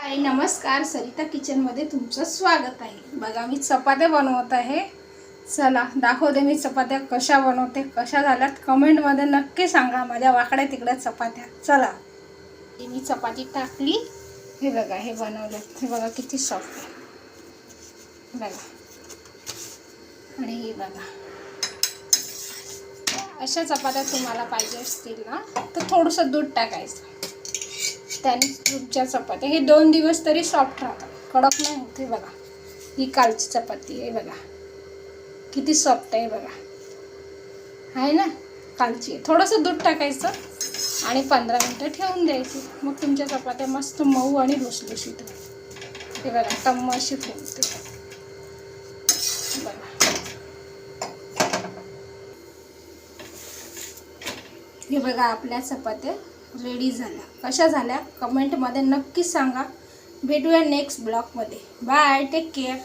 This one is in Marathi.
हाय नमस्कार, सरिता किचनमध्ये तुमचं स्वागत आहे। बघा मी चपात्या बनवत आहे। चला दाखवते मी चपात्या कशा बनवते, कशा झाल्यात कमेंटमध्ये नक्की सांगा। माझ्या वाकड्या तिकड्या चपात्या। चला मी चपाती टाकली, हे बघा हे बनवलं, हे बघा किती सॉफ्ट आहे बघा। आणि हे बघा अशा चपात्या तुम्हाला पाहिजे असतील ना तर थोडंसं दूध टाकायचं, त्याने तुमच्या चपात्या हे 2 दिवस तरी सॉफ्ट राहतात, कडक नाही होते। बघा ही कालची चपाती आहे, बघा किती सॉफ्ट आहे बघा, आहे ना कालची। थोडंसं दूध टाकायचं आणि 15 मिनिटं ठेवून द्यायची, मग तुमच्या चपात्या मस्त मऊ आणि लुसलुशीत होतात। हे बघा टम्म अशी फुलते बघा। हे बघा आपल्या चपात्या रेडी झाल्या। कशा झाल्या कमेंटमध्ये नक्की सांगा। भेटूया नेक्स्ट ब्लॉगमध्ये। Bye, take care.